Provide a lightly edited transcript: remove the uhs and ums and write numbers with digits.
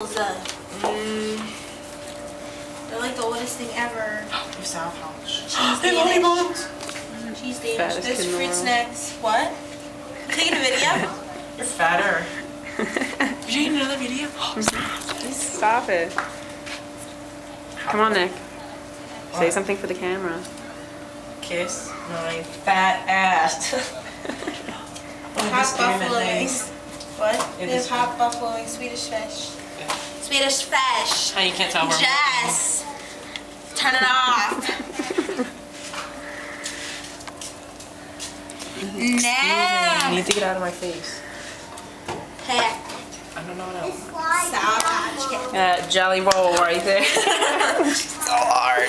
They're like the oldest thing ever. Sour pouch. Cheese Danish. There's fruit snacks. What? You taking a video? You're fatter. You taking another video? Stop it. Come on, Nick. What? Say something for the camera. Kiss my fat ass. Hot buffalo wings. What? It There's is hot buffalo wings, Swedish fish. Yeah. Swedish fish. How you can't tell where Jess, turn it off. I No. need to get out of my face. Heck. I don't know what else. Sour Patch Kids. Jelly roll right there. So hard.